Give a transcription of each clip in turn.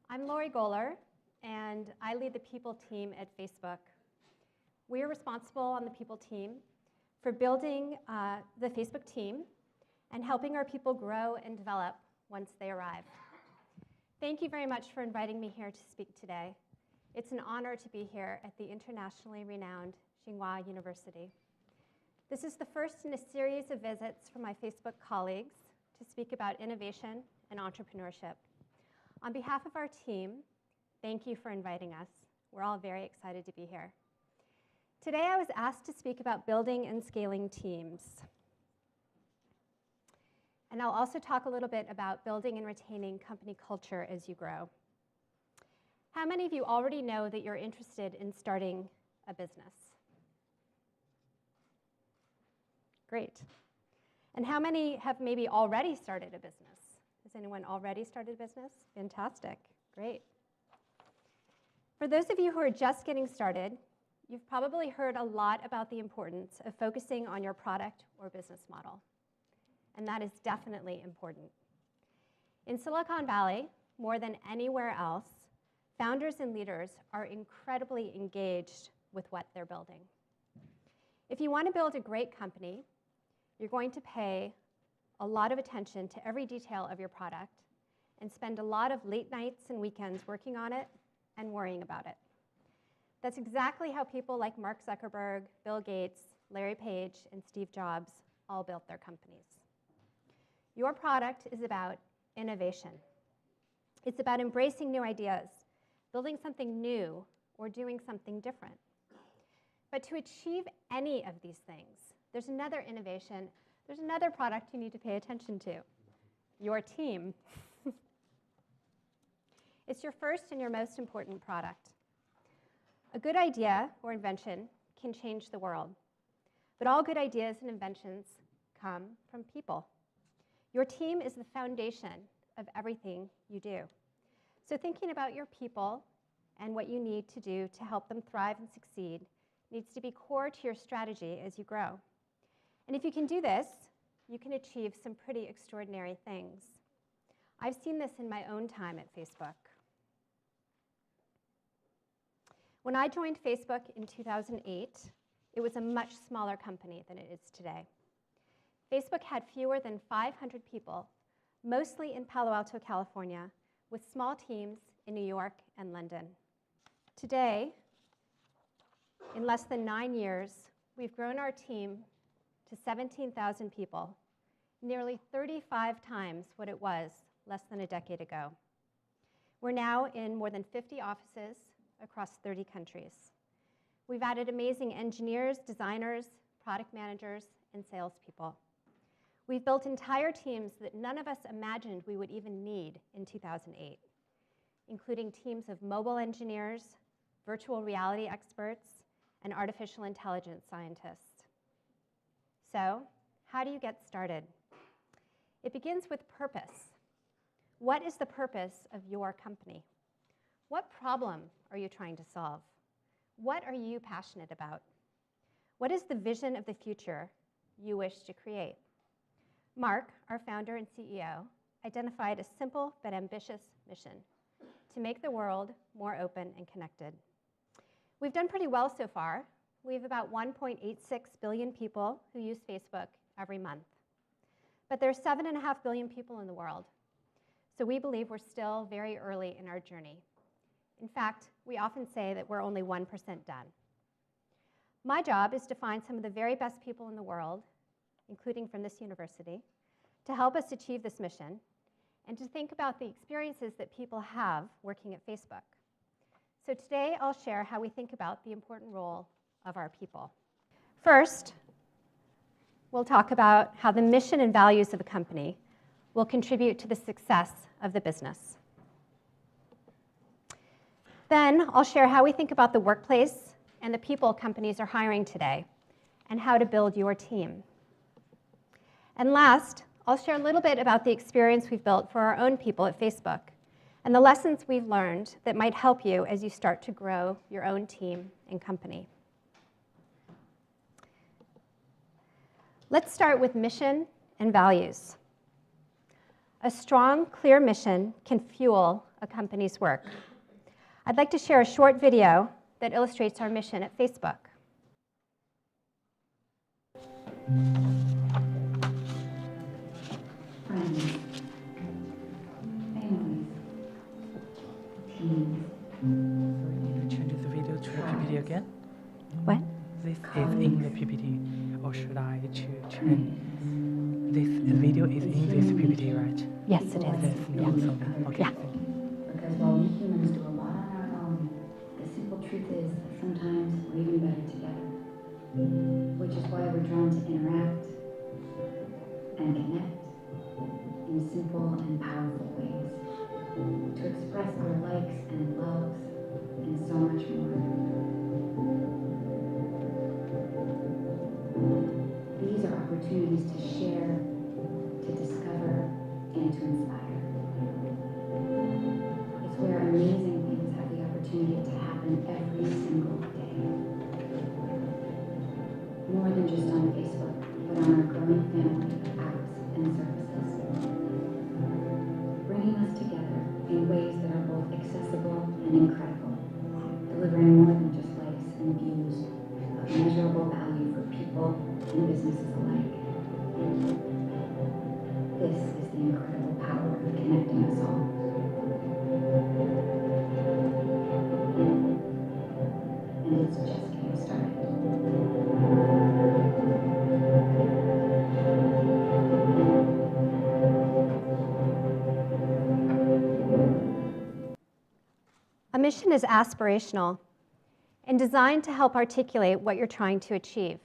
I'm Lori Goller, and I lead the people team at Facebook. We are responsible on the people team for building the Facebook team and helping our people grow and develop once they arrive. Thank you very much for inviting me here to speak today. It's an honor to be here at the internationally renowned Tsinghua University. This is the first in a series of visits from my Facebook colleagues to speak about innovation and entrepreneurship. On behalf of our team, thank you for inviting us. We're all very excited to be here. Today I was asked to speak about building and scaling teams. And I'll also talk a little bit about building and retaining company culture as you grow. How many of you already know that you're interested in starting a business? Great. And how many have maybe already started a business? Has anyone already started a business? Fantastic. Great. For those of you who are just getting started, you've probably heard a lot about the importance of focusing on your product or business model. And that is definitely important. In Silicon Valley, more than anywhere else, founders and leaders are incredibly engaged with what they're building. If you want to build a great company, you're going to pay a lot of attention to every detail of your product and spend a lot of late nights and weekends working on it and worrying about it. That's exactly how people like Mark Zuckerberg, Bill Gates, Larry Page, and Steve Jobs all built their companies. Your product is about innovation. It's about embracing new ideas, building something new, or doing something different. But to achieve any of these things, there's another innovation, there's another product you need to pay attention to, your team. It's your first and your most important product. A good idea or invention can change the world, but all good ideas and inventions come from people. Your team is the foundation of everything you do. So thinking about your people and what you need to do to help them thrive and succeed needs to be core to your strategy as you grow. And if you can do this, you can achieve some pretty extraordinary things. I've seen this in my own time at Facebook. When I joined Facebook in 2008, it was a much smaller company than it is today. Facebook had fewer than 500 people, mostly in Palo Alto, California, with small teams in New York and London. Today, in less than 9 years, we've grown our team to 17,000 people, nearly 35 times what it was less than a decade ago. We're now in more than 50 offices across 30 countries. We've added amazing engineers, designers, product managers, and salespeople. We've built entire teams that none of us imagined we would even need in 2008, including teams of mobile engineers, virtual reality experts, and artificial intelligence scientists. So, how do you get started? It begins with purpose. What is the purpose of your company? What problem are you trying to solve? What are you passionate about? What is the vision of the future you wish to create? Mark, our founder and CEO, identified a simple but ambitious mission: to make the world more open and connected. We've done pretty well so far. We have about 1.86 billion people who use Facebook every month. But there are 7.5 billion people in the world. So we believe we're still very early in our journey. In fact, we often say that we're only 1% done. My job is to find some of the very best people in the world, including from this university, to help us achieve this mission and to think about the experiences that people have working at Facebook. So today I'll share how we think about the important role of our people. First, we'll talk about how the mission and values of a company will contribute to the success of the business. Then I'll share how we think about the workplace and the people companies are hiring today and how to build your team. And last, I'll share a little bit about the experience we've built for our own people at Facebook and the lessons we've learned that might help you as you start to grow your own team and company. Let's start with mission and values. A strong, clear mission can fuel a company's work. I'd like to share a short video that illustrates our mission at Facebook. Friends, families, teams. Change the video to a PPT again? What? This is in the PPT, or should I change? This video is in this PPT, right? Yes, it Yes, is. no, so, okay. Yeah. Because while we humans do a lot on our own, the simple truth is that sometimes we're even better together. Which is why we're drawn to interact and connect in simple and powerful ways. To express our likes and loves and so much more. These are opportunities to share, to discover, and to inspire. It's where amazing things have the opportunity to happen every single day. More than just on Facebook, but on our growing family of apps and services. Bringing us together in ways that are both accessible and incredible, delivering more than just likes and views, but measurable value for people and businesses alike. This is the incredible power of connecting us all. And it's just getting started. A mission is aspirational and designed to help articulate what you're trying to achieve.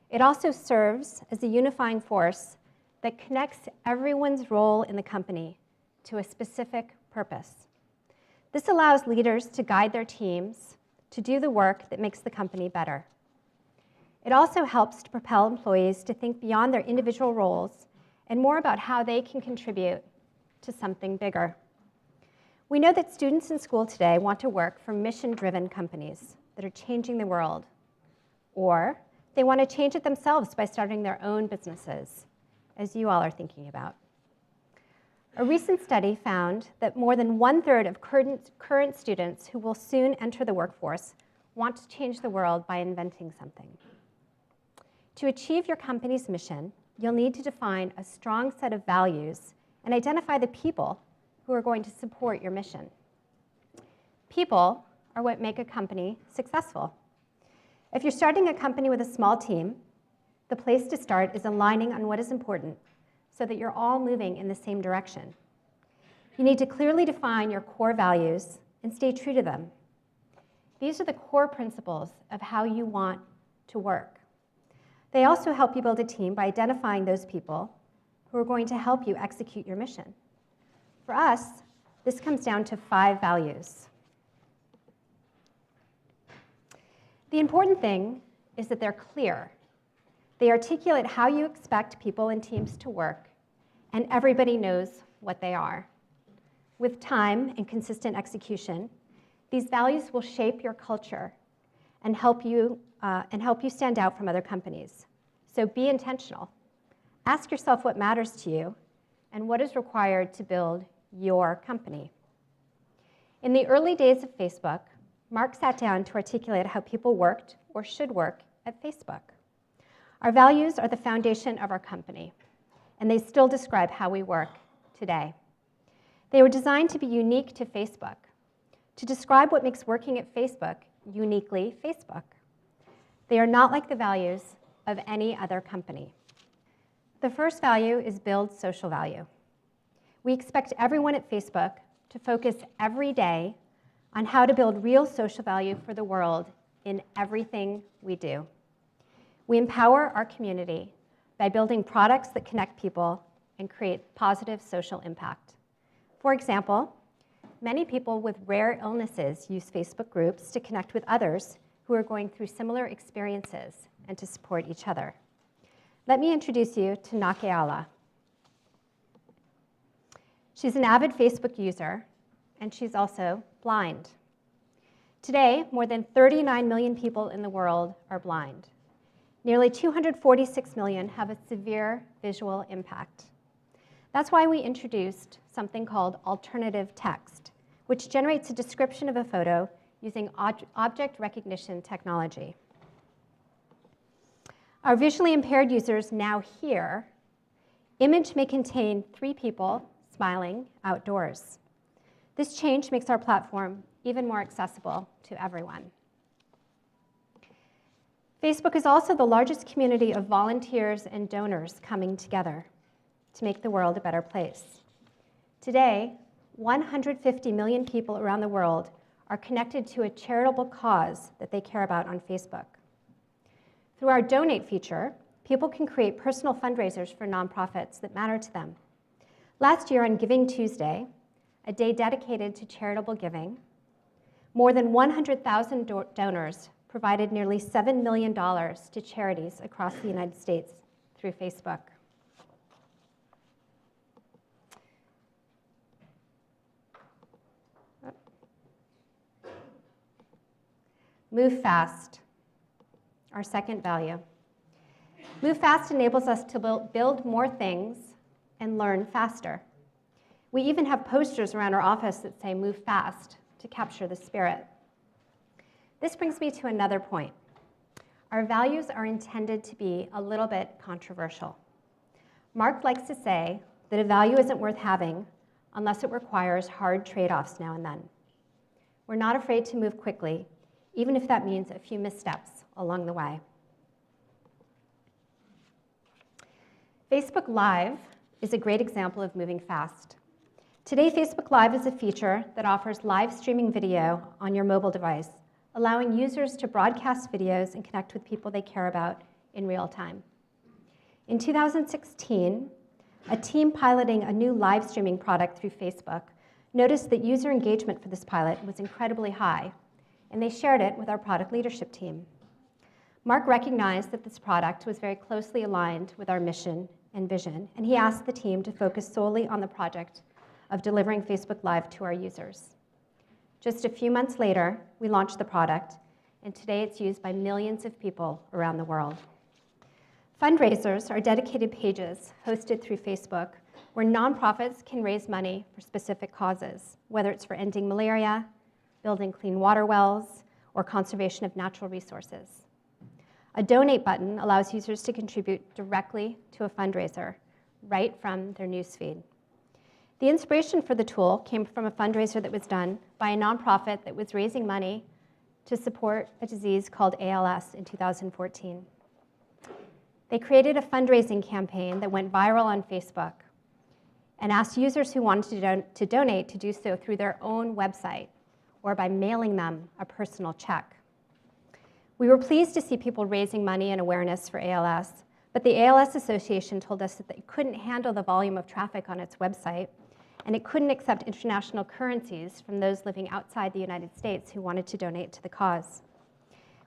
It also serves as a unifying force that connects everyone's role in the company to a specific purpose. This allows leaders to guide their teams to do the work that makes the company better. It also helps to propel employees to think beyond their individual roles and more about how they can contribute to something bigger. We know that students in school today want to work for mission-driven companies that are changing the world, or they want to change it themselves by starting their own businesses, as you all are thinking about. A recent study found that more than 1/3 of current students who will soon enter the workforce want to change the world by inventing something. To achieve your company's mission, you'll need to define a strong set of values and identify the people who are going to support your mission. People are what make a company successful. If you're starting a company with a small team, the place to start is aligning on what is important so that you're all moving in the same direction. You need to clearly define your core values and stay true to them. These are the core principles of how you want to work. They also help you build a team by identifying those people who are going to help you execute your mission. For us, this comes down to 5 values. The important thing is that they're clear. They articulate how you expect people and teams to work, and everybody knows what they are. With time and consistent execution, these values will shape your culture and help you stand out from other companies. So be intentional. Ask yourself what matters to you and what is required to build your company. In the early days of Facebook, Mark sat down to articulate how people worked or should work at Facebook. Our values are the foundation of our company, and they still describe how we work today. They were designed to be unique to Facebook, to describe what makes working at Facebook uniquely Facebook. They are not like the values of any other company. The first value is build social value. We expect everyone at Facebook to focus every day on how to build real social value for the world in everything we do. We empower our community by building products that connect people and create positive social impact. For example, many people with rare illnesses use Facebook groups to connect with others who are going through similar experiences and to support each other. Let me introduce you to Aquila. She's an avid Facebook user, and she's also blind. Today, more than 39 million people in the world are blind. Nearly 246 million have a severe visual impact. That's why we introduced something called alternative text, which generates a description of a photo using object recognition technology. Our visually impaired users now hear, image may contain 3 people smiling outdoors. This change makes our platform even more accessible to everyone. Facebook is also the largest community of volunteers and donors coming together to make the world a better place. Today, 150 million people around the world are connected to a charitable cause that they care about on Facebook. Through our Donate feature, people can create personal fundraisers for nonprofits that matter to them. Last year on Giving Tuesday, a day dedicated to charitable giving, more than 100,000 donors provided nearly $7 million to charities across the United States through Facebook. Move fast, our second value. Move fast enables us to build more things and learn faster. We even have posters around our office that say move fast to capture the spirit. This brings me to another point. Our values are intended to be a little bit controversial. Mark likes to say that a value isn't worth having unless it requires hard trade-offs now and then. We're not afraid to move quickly, even if that means a few missteps along the way. Facebook Live is a great example of moving fast. Today, Facebook Live is a feature that offers live streaming video on your mobile device, allowing users to broadcast videos and connect with people they care about in real time. In 2016, a team piloting a new live streaming product through Facebook noticed that user engagement for this pilot was incredibly high, and they shared it with our product leadership team. Mark recognized that this product was very closely aligned with our mission and vision, and he asked the team to focus solely on the project of delivering Facebook Live to our users. Just a few months later, we launched the product, and today it's used by millions of people around the world. Fundraisers are dedicated pages hosted through Facebook where nonprofits can raise money for specific causes, whether it's for ending malaria, building clean water wells, or conservation of natural resources. A donate button allows users to contribute directly to a fundraiser right from their newsfeed. The inspiration for the tool came from a fundraiser that was done by a nonprofit that was raising money to support a disease called ALS in 2014. They created a fundraising campaign that went viral on Facebook and asked users who wanted to donate to do so through their own website or by mailing them a personal check. We were pleased to see people raising money and awareness for ALS, but the ALS Association told us that they couldn't handle the volume of traffic on its website, and it couldn't accept international currencies from those living outside the United States who wanted to donate to the cause.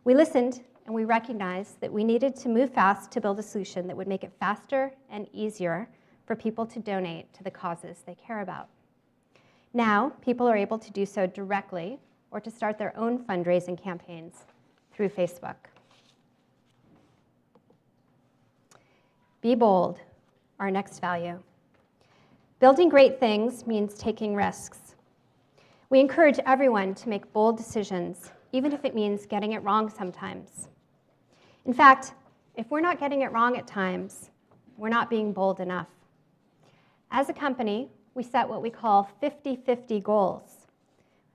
We listened, and we recognized that we needed to move fast to build a solution that would make it faster and easier for people to donate to the causes they care about. Now, people are able to do so directly or to start their own fundraising campaigns through Facebook. Be bold, our next value. Building great things means taking risks. We encourage everyone to make bold decisions, even if it means getting it wrong sometimes. In fact, if we're not getting it wrong at times, we're not being bold enough. As a company, we set what we call 50-50 goals.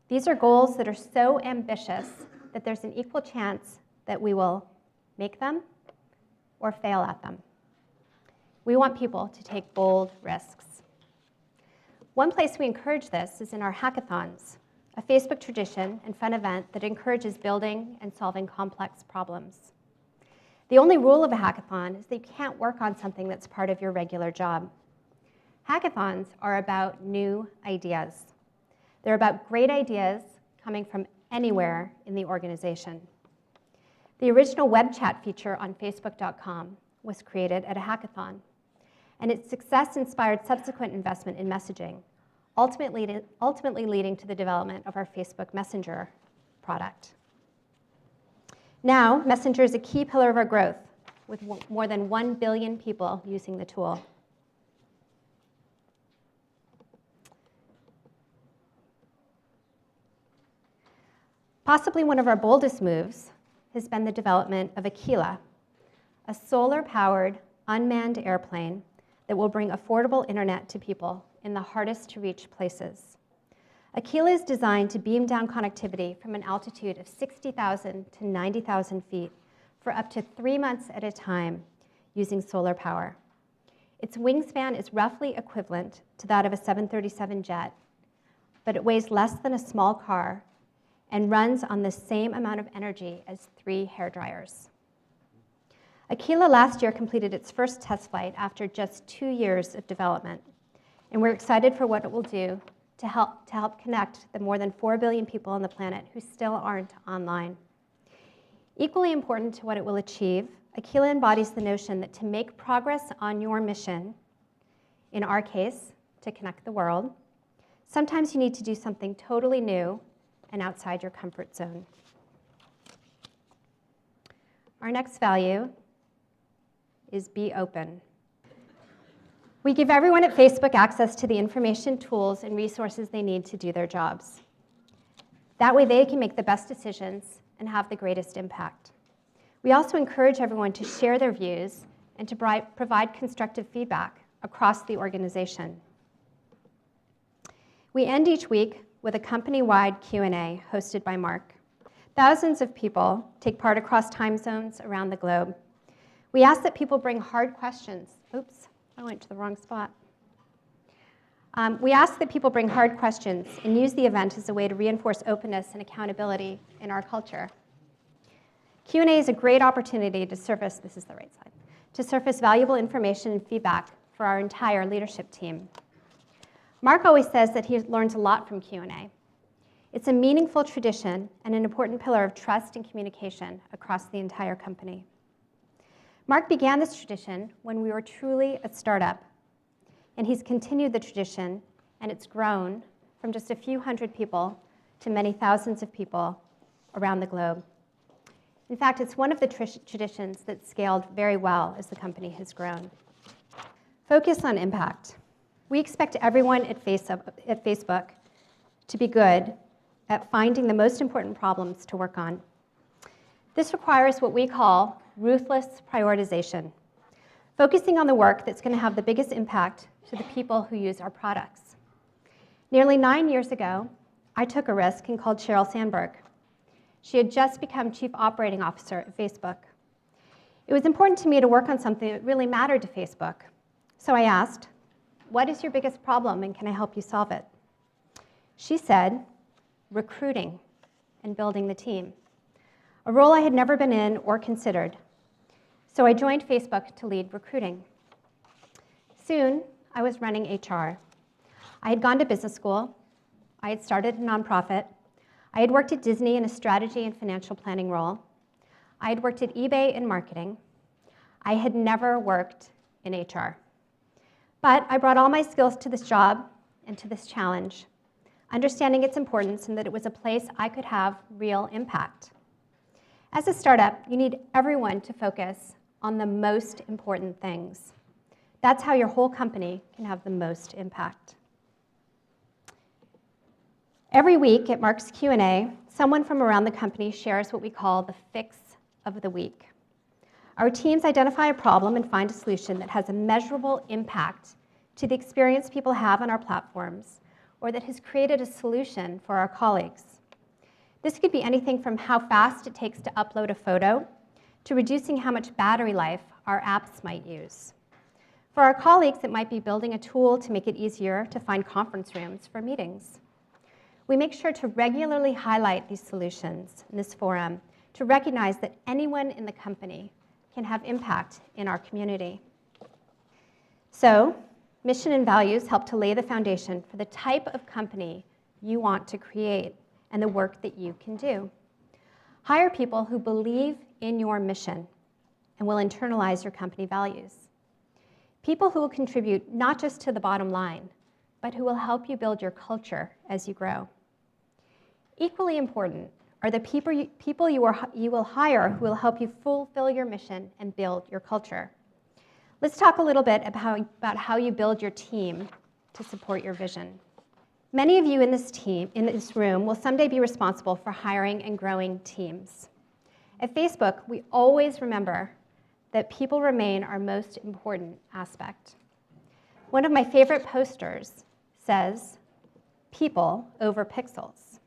These are goals that are so ambitious that there's an equal chance that we will make them or fail at them. We want people to take bold risks. One place we encourage this is in our hackathons, a Facebook tradition and fun event that encourages building and solving complex problems. The only rule of a hackathon is that you can't work on something that's part of your regular job. Hackathons are about new ideas. They're about great ideas coming from anywhere in the organization. The original web chat feature on Facebook.com was created at a hackathon, and its success inspired subsequent investment in messaging, ultimately leading to the development of our Facebook Messenger product. Now, Messenger is a key pillar of our growth, with more than 1 billion people using the tool. Possibly one of our boldest moves has been the development of Aquila, a solar-powered, unmanned airplane that will bring affordable internet to people in the hardest-to-reach places. Aquila is designed to beam down connectivity from an altitude of 60,000 to 90,000 feet for up to 3 months at a time using solar power. Its wingspan is roughly equivalent to that of a 737 jet, but it weighs less than a small car and runs on the same amount of energy as 3 hairdryers. Aquila last year completed its first test flight after just 2 years of development, and we're excited for what it will do to help connect the more than 4 billion people on the planet who still aren't online. Equally important to what it will achieve, Aquila embodies the notion that to make progress on your mission, in our case, to connect the world, sometimes you need to do something totally new and outside your comfort zone. Our next value is be open. We give everyone at Facebook access to the information, tools, and resources they need to do their jobs. That way they can make the best decisions and have the greatest impact. We also encourage everyone to share their views and to provide constructive feedback across the organization. We end each week with a company-wide Q&A hosted by Mark. Thousands of people take part across time zones around the globe. We ask that people bring hard questions. Oops, I went to the wrong spot. We ask that people bring hard questions and use the event as a way to reinforce openness and accountability in our culture. Q&A is a great opportunity to surface, this is the right side, to surface valuable information and feedback for our entire leadership team. Mark always says that he learns a lot from Q&A. It's a meaningful tradition and an important pillar of trust and communication across the entire company. Mark began this tradition when we were truly a startup, and he's continued the tradition, and it's grown from just a few hundred people to many thousands of people around the globe. In fact, it's one of the traditions that's scaled very well as the company has grown. Focus on impact. We expect everyone at Facebook to be good at finding the most important problems to work on. This requires what we call ruthless prioritization, focusing on the work that's going to have the biggest impact to the people who use our products. Nearly 9 years ago, I took a risk and called Sheryl Sandberg. She had just become Chief Operating Officer at Facebook. It was important to me to work on something that really mattered to Facebook. So I asked, what is your biggest problem and can I help you solve it? She said, recruiting and building the team, a role I had never been in or considered. So I joined Facebook to lead recruiting. Soon, I was running HR. I had gone to business school. I had started a nonprofit. I had worked at Disney in a strategy and financial planning role. I had worked at eBay in marketing. I had never worked in HR. But I brought all my skills to this job and to this challenge, understanding its importance and that it was a place I could have real impact. As a startup, you need everyone to focus on the most important things. That's how your whole company can have the most impact. Every week at Mark's Q&A, someone from around the company shares what we call the fix of the week. Our teams identify a problem and find a solution that has a measurable impact to the experience people have on our platforms, or that has created a solution for our colleagues. This could be anything from how fast it takes to upload a photo, to reducing how much battery life our apps might use. For our colleagues, it might be building a tool to make it easier to find conference rooms for meetings. We make sure to regularly highlight these solutions in this forum to recognize that anyone in the company can have impact in our community. So, mission and values help to lay the foundation for the type of company you want to create and the work that you can do. Hire people who believe in your mission and will internalize your company values. People who will contribute not just to the bottom line, but who will help you build your culture as you grow. Equally important are the people you will hire who will help you fulfill your mission and build your culture. Let's talk a little bit about how you build your team to support your vision. Many of you in this room will someday be responsible for hiring and growing teams. At Facebook, we always remember that people remain our most important aspect. One of my favorite posters says, "People over pixels."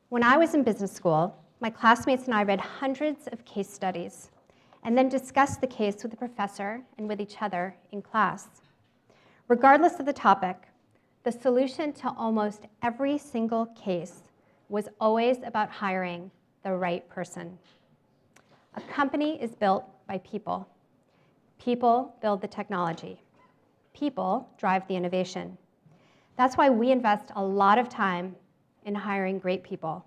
When I was in business school, my classmates and I read hundreds of case studies and then discussed the case with the professor and with each other in class. Regardless of the topic, the solution to almost every single case was always about hiring the right person. A company is built by people. People build the technology. People drive the innovation. That's why we invest a lot of time in hiring great people,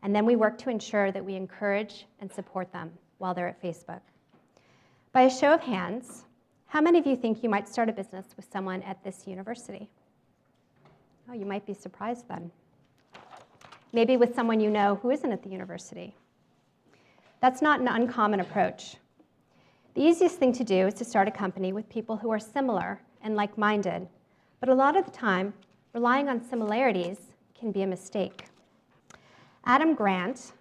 and then we work to ensure that we encourage and support them while they're at Facebook. By a show of hands, how many of you think you might start a business with someone at this university? Oh, you might be surprised then. Maybe with someone you know who isn't at the university. That's not an uncommon approach. The easiest thing to do is to start a company with people who are similar and like-minded, but a lot of the time, relying on similarities can be a mistake. Adam Grant,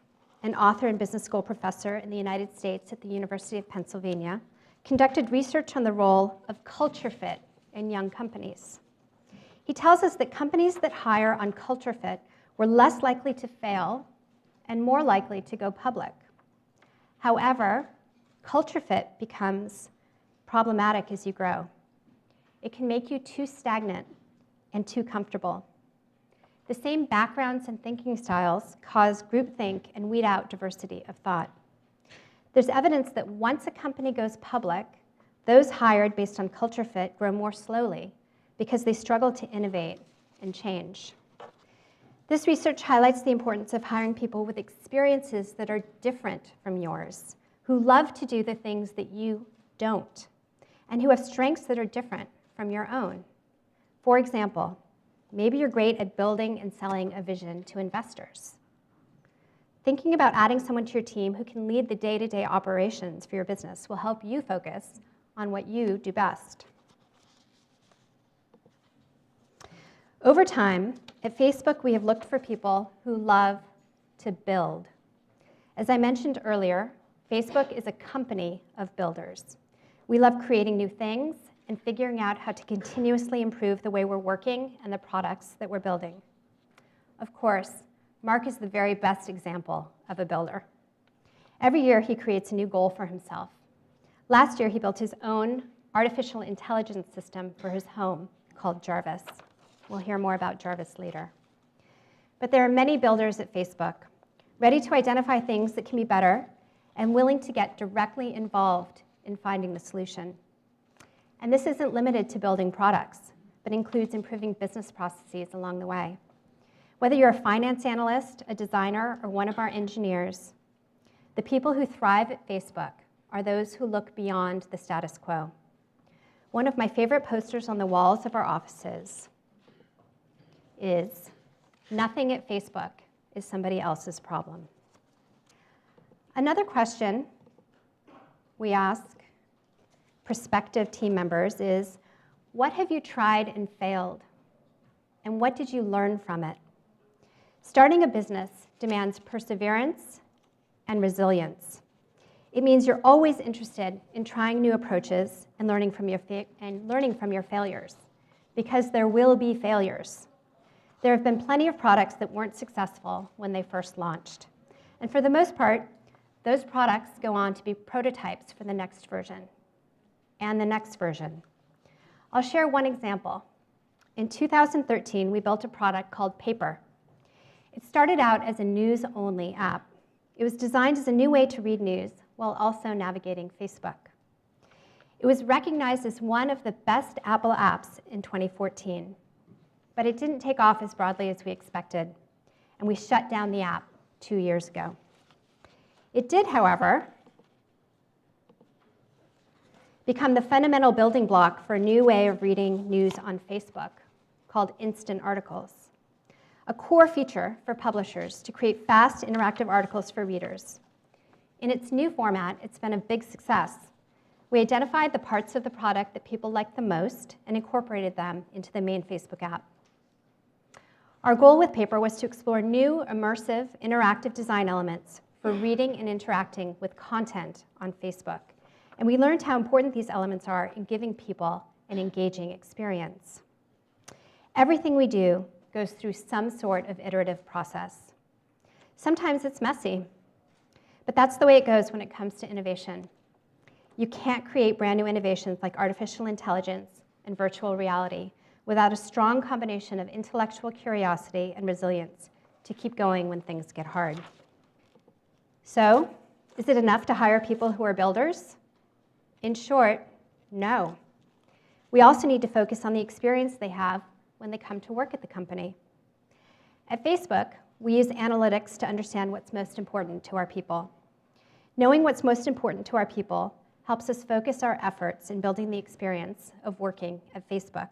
an author and business school professor in the United States at the University of Pennsylvania, conducted research on the role of culture fit in young companies. He tells us that companies that hire on culture fit were less likely to fail and more likely to go public. However, culture fit becomes problematic as you grow. It can make you too stagnant and too comfortable. The same backgrounds and thinking styles cause groupthink and weed out diversity of thought. There's evidence that once a company goes public, those hired based on culture fit grow more slowly because they struggle to innovate and change. This research highlights the importance of hiring people with experiences that are different from yours, who love to do the things that you don't, and who have strengths that are different from your own. For example, maybe you're great at building and selling a vision to investors. Thinking about adding someone to your team who can lead the day-to-day operations for your business will help you focus on what you do best. Over time, at Facebook, we have looked for people who love to build. As I mentioned earlier, Facebook is a company of builders. We love creating new things and figuring out how to continuously improve the way we're working and the products that we're building. Of course, Mark is the very best example of a builder. Every year, he creates a new goal for himself. Last year, he built his own artificial intelligence system for his home called Jarvis. We'll hear more about Jarvis later. But there are many builders at Facebook, ready to identify things that can be better and willing to get directly involved in finding the solution. And this isn't limited to building products, but includes improving business processes along the way. Whether you're a finance analyst, a designer, or one of our engineers, the people who thrive at Facebook are those who look beyond the status quo. One of my favorite posters on the walls of our offices is, "Nothing at Facebook is somebody else's problem." Another question we ask prospective team members is, what have you tried and failed? And what did you learn from it? Starting a business demands perseverance and resilience. It means you're always interested in trying new approaches and learning from your failures, because there will be failures. There have been plenty of products that weren't successful when they first launched. And for the most part, those products go on to be prototypes for the next version and the next version. I'll share one example. In 2013, we built a product called Paper. It started out as a news-only app. It was designed as a new way to read news while also navigating Facebook. It was recognized as one of the best Apple apps in 2014. But it didn't take off as broadly as we expected, and we shut down the app 2 years ago. It did, however, become the fundamental building block for a new way of reading news on Facebook called instant articles, a core feature for publishers to create fast, interactive articles for readers. In its new format, it's been a big success. We identified the parts of the product that people liked the most and incorporated them into the main Facebook app. Our goal with Paper was to explore new, immersive, interactive design elements for reading and interacting with content on Facebook. And we learned how important these elements are in giving people an engaging experience. Everything we do goes through some sort of iterative process. Sometimes it's messy, but that's the way it goes when it comes to innovation. You can't create brand new innovations like artificial intelligence and virtual reality without a strong combination of intellectual curiosity and resilience to keep going when things get hard. So, is it enough to hire people who are builders? In short, no. We also need to focus on the experience they have when they come to work at the company. At Facebook, we use analytics to understand what's most important to our people. Knowing what's most important to our people helps us focus our efforts in building the experience of working at Facebook.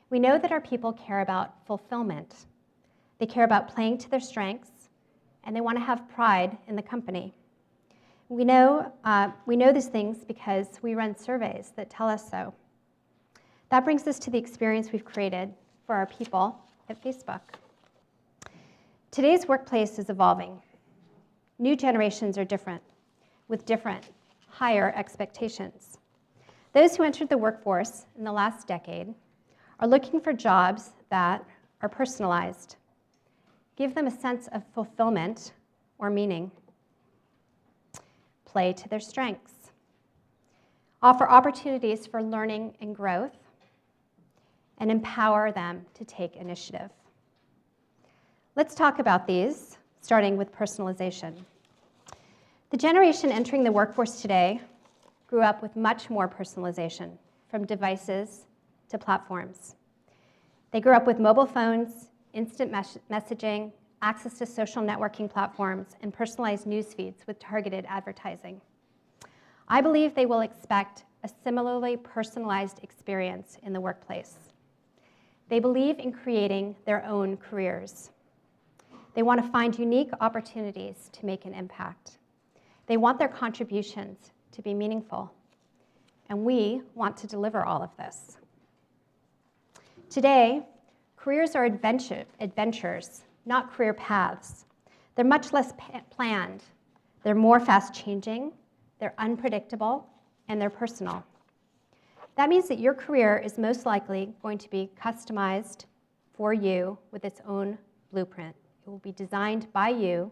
We know that our people care about fulfillment. They care about playing to their strengths, and they want to have pride in the company. We know these things because we run surveys that tell us so. That brings us to the experience we've created for our people at Facebook. Today's workplace is evolving. New generations are different, with different, higher expectations. Those who entered the workforce in the last decade are looking for jobs that are personalized, give them a sense of fulfillment or meaning, play to their strengths, offer opportunities for learning and growth, and empower them to take initiative. Let's talk about these, starting with personalization. The generation entering the workforce today grew up with much more personalization, from devices to platforms. They grew up with mobile phones, instant messaging, access to social networking platforms, and personalized news feeds with targeted advertising. I believe they will expect a similarly personalized experience in the workplace. They believe in creating their own careers. They want to find unique opportunities to make an impact. They want their contributions to be meaningful. And we want to deliver all of this. Today, careers are adventures, not career paths. They're much less planned. They're more fast-changing, they're unpredictable, and they're personal. That means that your career is most likely going to be customized for you with its own blueprint. It will be designed by you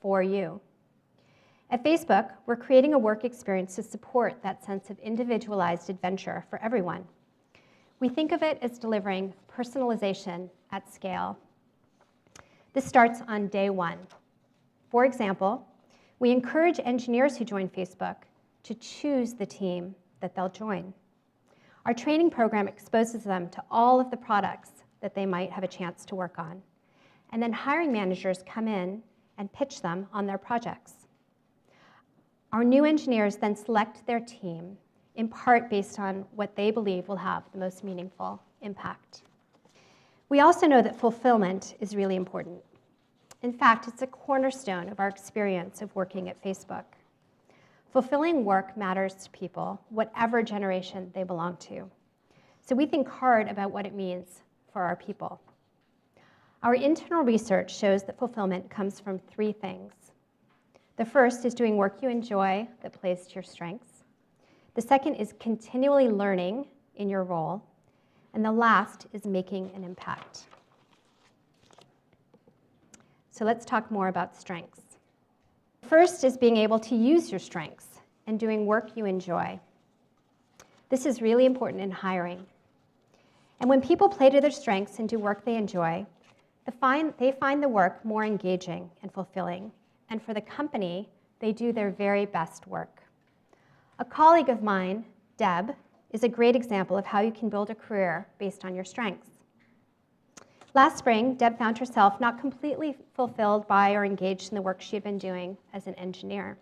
for you. At Facebook, we're creating a work experience to support that sense of individualized adventure for everyone. We think of it as delivering personalization at scale. This starts on day one. For example, we encourage engineers who join Facebook to choose the team that they'll join. Our training program exposes them to all of the products that they might have a chance to work on. And then hiring managers come in and pitch them on their projects. Our new engineers then select their team, in part based on what they believe will have the most meaningful impact. We also know that fulfillment is really important. In fact, it's a cornerstone of our experience of working at Facebook. Fulfilling work matters to people, whatever generation they belong to. So we think hard about what it means for our people. Our internal research shows that fulfillment comes from three things. The first is doing work you enjoy that plays to your strengths. The second is continually learning in your role. And the last is making an impact. So let's talk more about strengths. First is being able to use your strengths and doing work you enjoy. This is really important in hiring. And when people play to their strengths and do work they enjoy, they find the work more engaging and fulfilling. And for the company, they do their very best work. A colleague of mine, Deb, is a great example of how you can build a career based on your strengths. Last spring, Deb found herself not completely fulfilled by or engaged in the work she had been doing as an engineer.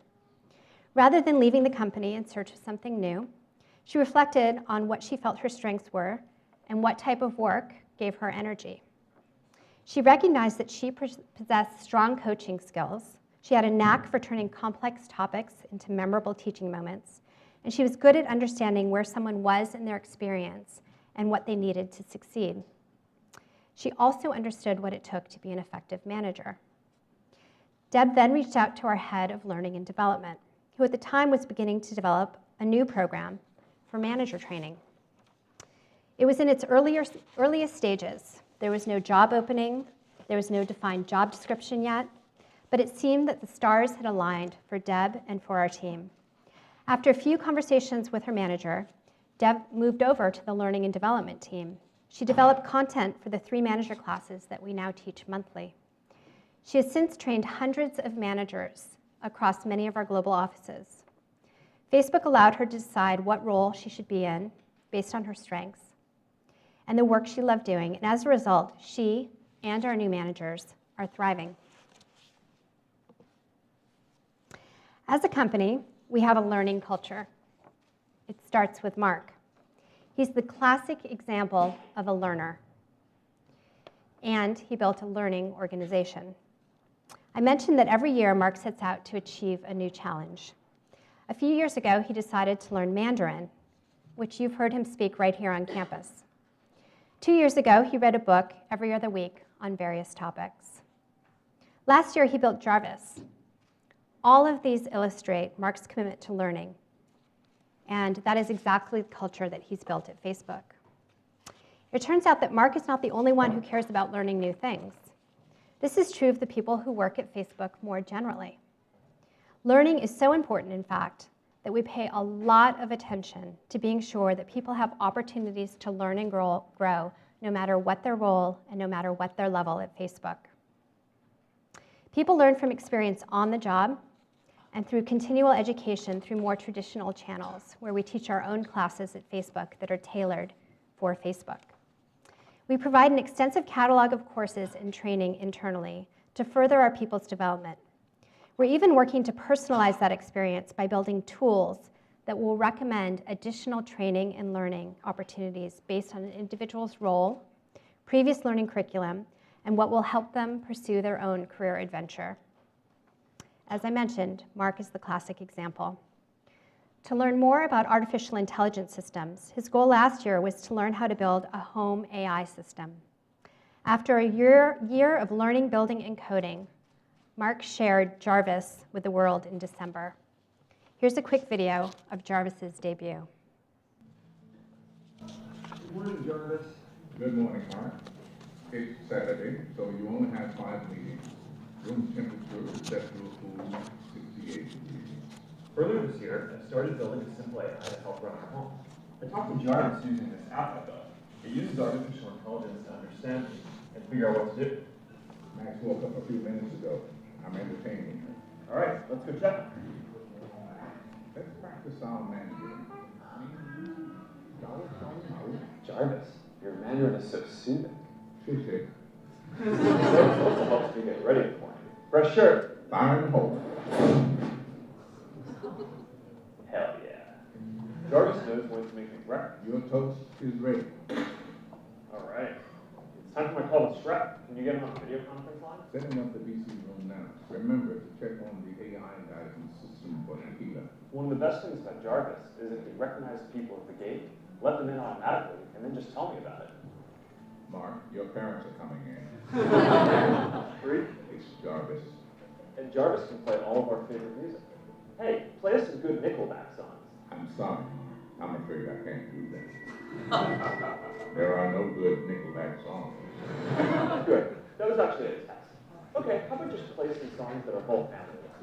Rather than leaving the company in search of something new, she reflected on what she felt her strengths were and what type of work gave her energy. She recognized that she possessed strong coaching skills. She had a knack for turning complex topics into memorable teaching moments, and she was good at understanding where someone was in their experience and what they needed to succeed. She also understood what it took to be an effective manager. Deb then reached out to our head of learning and development, who at the time was beginning to develop a new program for manager training. It was in its earliest stages. There was no job opening, there was no defined job description yet, but it seemed that the stars had aligned for Deb and for our team. After a few conversations with her manager, Deb moved over to the learning and development team. She developed content for the 3 manager classes that we now teach monthly. She has since trained hundreds of managers across many of our global offices. Facebook allowed her to decide what role she should be in based on her strengths and the work she loved doing, and as a result, she and our new managers are thriving. As a company, we have a learning culture. It starts with Mark. He's the classic example of a learner, and he built a learning organization. I mentioned that every year Mark sets out to achieve a new challenge. A few years ago, he decided to learn Mandarin, which you've heard him speak right here on campus. 2 years ago, he read a book every other week on various topics. Last year, he built Jarvis. All of these illustrate Mark's commitment to learning, and that is exactly the culture that he's built at Facebook. It turns out that Mark is not the only one who cares about learning new things. This is true of the people who work at Facebook more generally. Learning is so important, in fact, that we pay a lot of attention to being sure that people have opportunities to learn and grow no matter what their role and no matter what their level at Facebook. People learn from experience on the job and through continual education through more traditional channels where we teach our own classes at Facebook that are tailored for Facebook. We provide an extensive catalog of courses and training internally to further our people's development. We're even working to personalize that experience by building tools that will recommend additional training and learning opportunities based on an individual's role, previous learning curriculum, and what will help them pursue their own career adventure. As I mentioned, Mark is the classic example. To learn more about artificial intelligence systems, his goal last year was to learn how to build a home AI system. After a year of learning, building, and coding, Mark shared Jarvis with the world in December. Here's a quick video of Jarvis's debut. Good morning, Jarvis. Good morning, Mark. It's Saturday, so you only have 5 meetings. Room temperature is set to a cool 68 degrees. Earlier this year, I started building a simple AI to help run our home. I talked to Jarvis using this app I built. It uses artificial intelligence to understand me and figure out what to do. Max woke up a few minutes ago. I'm entertaining her. All right, let's go check. Let's practice our Mandarin. Jarvis, your Mandarin is so soothing. Shishi. It also helps me get ready in the morning. Fresh shirt. Fire and hope. Hell yeah. Jarvis knows when to make me breakfast. Your toast is ready. All right. It's time for my call to Shrek. Can you get him on the video conference line? Setting up the VC room now. Remember to check on the AI guidance system for Aquila. One of the best things about Jarvis is if he recognizes people at the gate, let them in automatically, and then just tell me about it. Mark, your parents are coming in. Free? It's Jarvis. And Jarvis can play all of our favorite music. Hey, play us some good Nickelback songs. I'm sorry. I'm afraid I can't do that. There are no good Nickelback songs. Good. That was actually a test. Okay, how about just play some songs that are both family ones?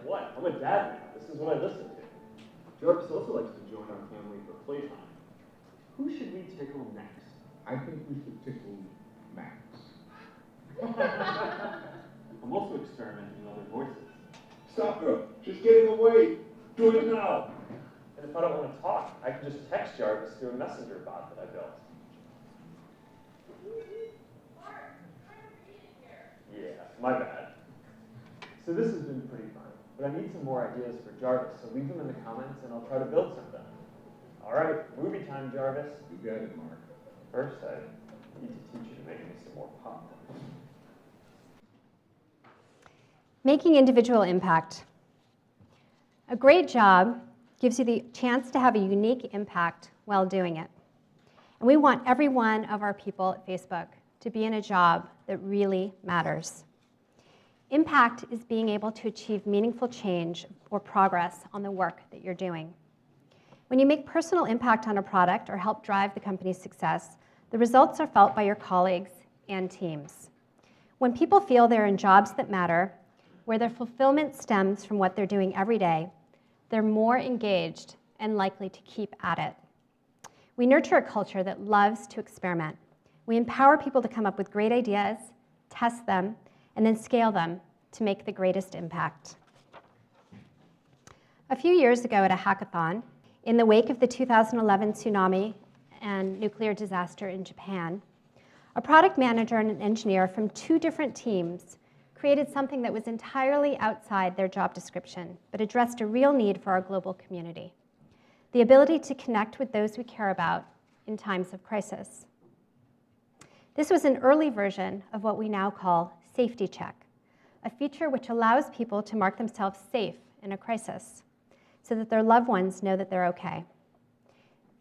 What? I'm a dad now. This is what I listen to. Jarvis also likes to join our family for playtime. Who should we tickle next? I think we should tickle Max. I'm also experimenting with other voices. Stop her. She's getting away. Do it now. And if I don't want to talk, I can just text Jarvis through a messenger bot that I built. Yeah, my bad. So this has been pretty fun, but I need some more ideas for Jarvis, so leave them in the comments and I'll try to build something. All right, movie time, Jarvis. You got it, Mark. First, I need to teach you to make me some more popcorn. Making individual impact. A great job gives you the chance to have a unique impact while doing it. And we want every one of our people at Facebook to be in a job that really matters. Impact is being able to achieve meaningful change or progress on the work that you're doing. When you make personal impact on a product or help drive the company's success, the results are felt by your colleagues and teams. When people feel they're in jobs that matter, where their fulfillment stems from what they're doing every day, they're more engaged and likely to keep at it. We nurture a culture that loves to experiment. We empower people to come up with great ideas, test them, and then scale them to make the greatest impact. A few years ago at a hackathon, in the wake of the 2011 tsunami and nuclear disaster in Japan, a product manager and an engineer from 2 different teams created something that was entirely outside their job description, but addressed a real need for our global community: the ability to connect with those we care about in times of crisis. This was an early version of what we now call Safety Check, a feature which allows people to mark themselves safe in a crisis so that their loved ones know that they're okay.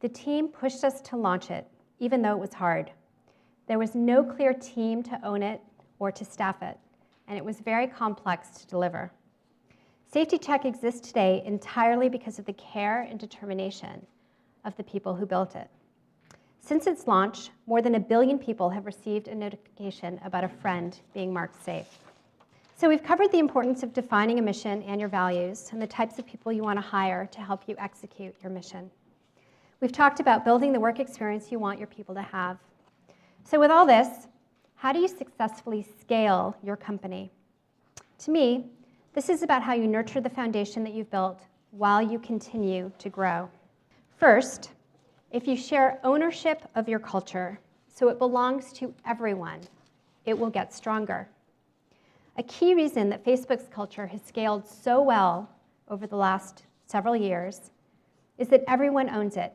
The team pushed us to launch it, even though it was hard. There was no clear team to own it or to staff it, and it was very complex to deliver. Safety Check exists today entirely because of the care and determination of the people who built it. Since its launch, more than 1 billion people have received a notification about a friend being marked safe. So we've covered the importance of defining a mission and your values and the types of people you want to hire to help you execute your mission. We've talked about building the work experience you want your people to have. So with all this, how do you successfully scale your company? To me, this is about how you nurture the foundation that you've built while you continue to grow. First, if you share ownership of your culture so it belongs to everyone, it will get stronger. A key reason that Facebook's culture has scaled so well over the last several years is that everyone owns it,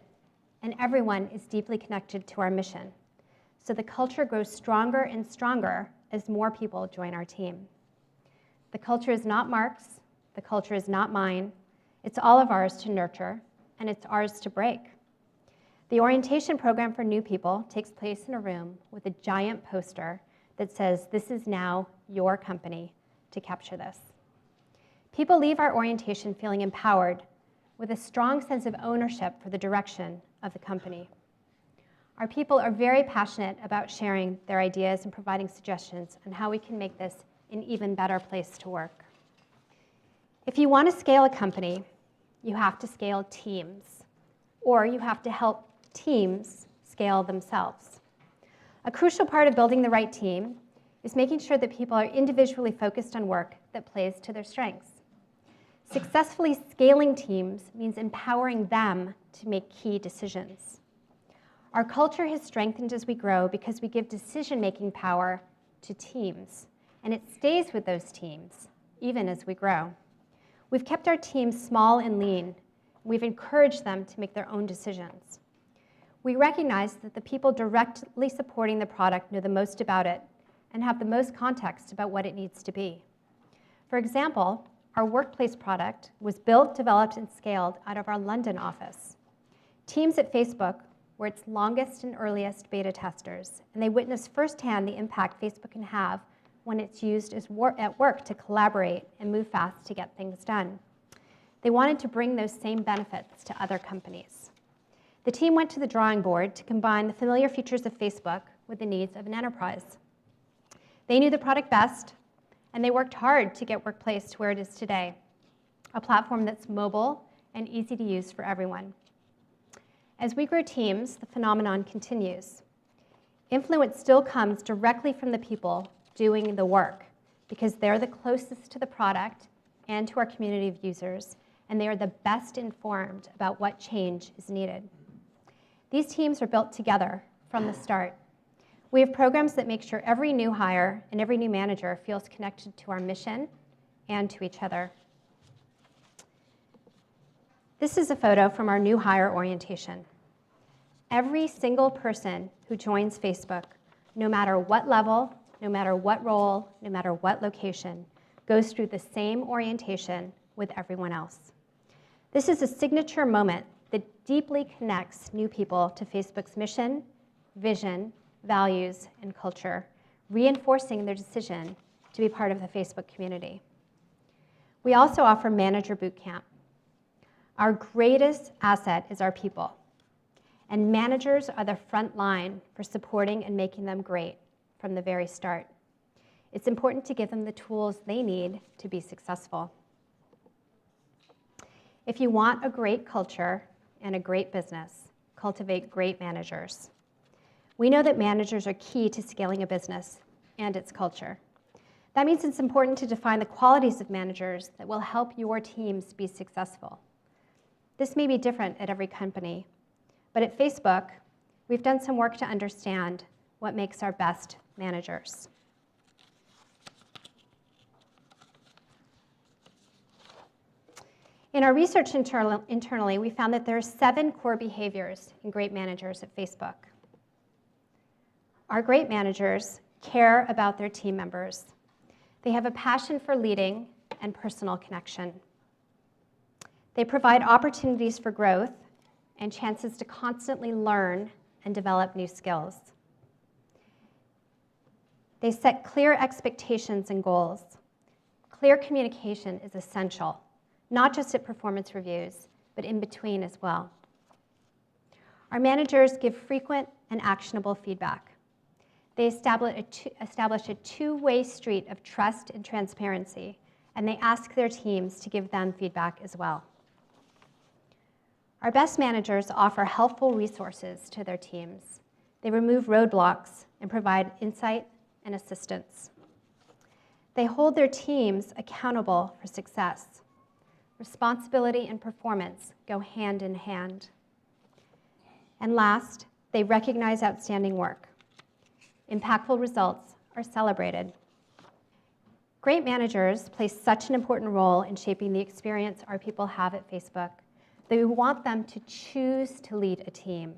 and everyone is deeply connected to our mission. So the culture grows stronger and stronger as more people join our team. The culture is not Mark's, the culture is not mine. It's all of ours to nurture, and it's ours to break. The orientation program for new people takes place in a room with a giant poster that says, "This is now your company to capture this." People leave our orientation feeling empowered with a strong sense of ownership for the direction of the company. Our people are very passionate about sharing their ideas and providing suggestions on how we can make this an even better place to work. If you want to scale a company, you have to scale teams, or you have to help teams scale themselves. A crucial part of building the right team is making sure that people are individually focused on work that plays to their strengths. Successfully scaling teams means empowering them to make key decisions. Our culture has strengthened as we grow because we give decision-making power to teams, and it stays with those teams, even as we grow. We've kept our teams small and lean. We've encouraged them to make their own decisions. We recognize that the people directly supporting the product know the most about it and have the most context about what it needs to be. For example, our workplace product was built, developed, and scaled out of our London office. Teams at Facebook were its longest and earliest beta testers, and they witnessed firsthand the impact Facebook can have when it's used at work to collaborate and move fast to get things done. They wanted to bring those same benefits to other companies. The team went to the drawing board to combine the familiar features of Facebook with the needs of an enterprise. They knew the product best, and they worked hard to get Workplace to where it is today, a platform that's mobile and easy to use for everyone. As we grow teams, the phenomenon continues. Influence still comes directly from the people doing the work because they're the closest to the product and to our community of users, and they are the best informed about what change is needed. These teams are built together from the start. We have programs that make sure every new hire and every new manager feels connected to our mission and to each other. This is a photo from our new hire orientation. Every single person who joins Facebook, no matter what level, no matter what role, no matter what location, goes through the same orientation with everyone else. This is a signature moment that deeply connects new people to Facebook's mission, vision, values, and culture, reinforcing their decision to be part of the Facebook community. We also offer Manager Bootcamp. Our greatest asset is our people, and managers are the front line for supporting and making them great from the very start. It's important to give them the tools they need to be successful. If you want a great culture and a great business, cultivate great managers. We know that managers are key to scaling a business and its culture. That means it's important to define the qualities of managers that will help your teams be successful. This may be different at every company, but at Facebook, we've done some work to understand what makes our best managers. In our research internally, we found that there are 7 core behaviors in great managers at Facebook. Our great managers care about their team members. They have a passion for leading and personal connection. They provide opportunities for growth and chances to constantly learn and develop new skills. They set clear expectations and goals. Clear communication is essential, not just at performance reviews, but in between as well. Our managers give frequent and actionable feedback. They establish a two-way street of trust and transparency, and they ask their teams to give them feedback as well. Our best managers offer helpful resources to their teams. They remove roadblocks and provide insight and assistance. They hold their teams accountable for success. Responsibility and performance go hand in hand. And last, they recognize outstanding work. Impactful results are celebrated. Great managers play such an important role in shaping the experience our people have at Facebook that we want them to choose to lead a team.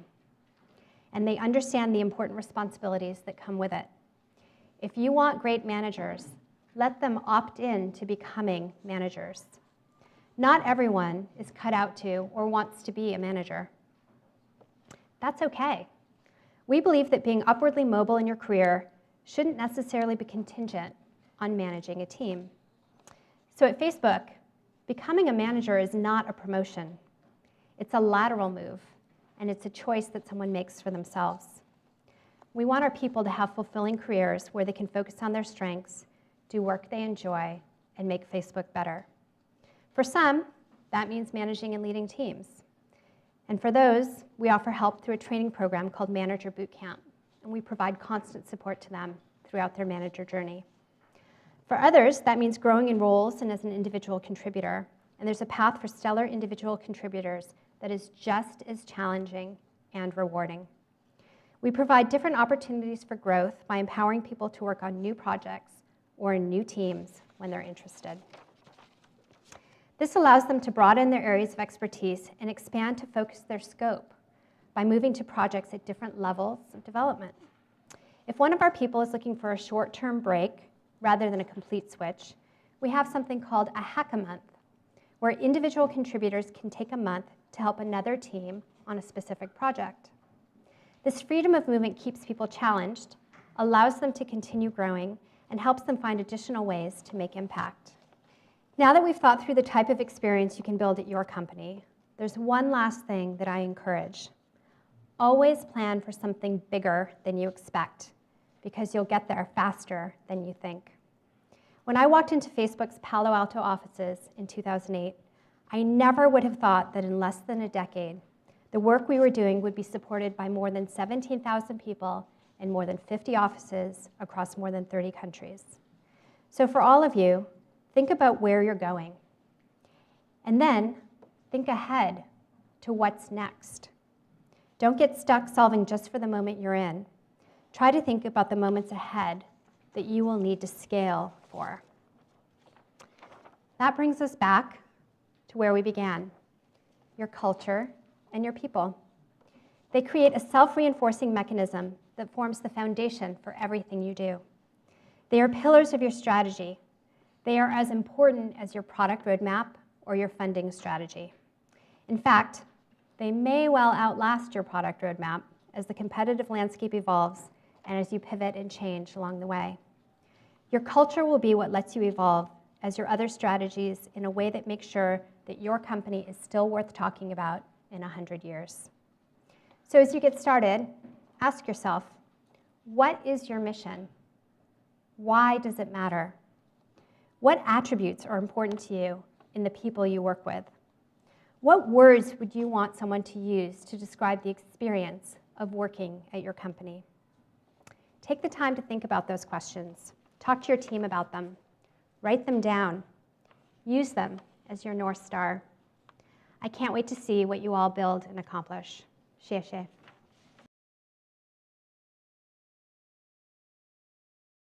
And they understand the important responsibilities that come with it. If you want great managers, let them opt in to becoming managers. Not everyone is cut out to or wants to be a manager. That's okay. We believe that being upwardly mobile in your career shouldn't necessarily be contingent on managing a team. So at Facebook, becoming a manager is not a promotion. It's a lateral move, and it's a choice that someone makes for themselves. We want our people to have fulfilling careers where they can focus on their strengths, do work they enjoy, and make Facebook better. For some, that means managing and leading teams. And for those, we offer help through a training program called Manager Bootcamp, and we provide constant support to them throughout their manager journey. For others, that means growing in roles and as an individual contributor, and there's a path for stellar individual contributors that is just as challenging and rewarding. We provide different opportunities for growth by empowering people to work on new projects or in new teams when they're interested. This allows them to broaden their areas of expertise and expand to focus their scope by moving to projects at different levels of development. If one of our people is looking for a short-term break rather than a complete switch, we have something called a hack-a-month, where individual contributors can take a month to help another team on a specific project. This freedom of movement keeps people challenged, allows them to continue growing, and helps them find additional ways to make impact. Now that we've thought through the type of experience you can build at your company, there's one last thing that I encourage. Always plan for something bigger than you expect, because you'll get there faster than you think. When I walked into Facebook's Palo Alto offices in 2008, I never would have thought that in less than a decade, the work we were doing would be supported by more than 17,000 people in more than 50 offices across more than 30 countries. So for all of you, think about where you're going. And then think ahead to what's next. Don't get stuck solving just for the moment you're in. Try to think about the moments ahead that you will need to scale for. That brings us back to where we began, your culture and your people. They create a self-reinforcing mechanism that forms the foundation for everything you do. They are pillars of your strategy. They are as important as your product roadmap or your funding strategy. In fact, they may well outlast your product roadmap as the competitive landscape evolves and as you pivot and change along the way. Your culture will be what lets you evolve as your other strategies in a way that makes sure that your company is still worth talking about in 100 years. So as you get started, ask yourself, what is your mission? Why does it matter? What attributes are important to you in the people you work with? What words would you want someone to use to describe the experience of working at your company? Take the time to think about those questions. Talk to your team about them. Write them down. Use them as your North Star. I can't wait to see what you all build and accomplish. Xie xie.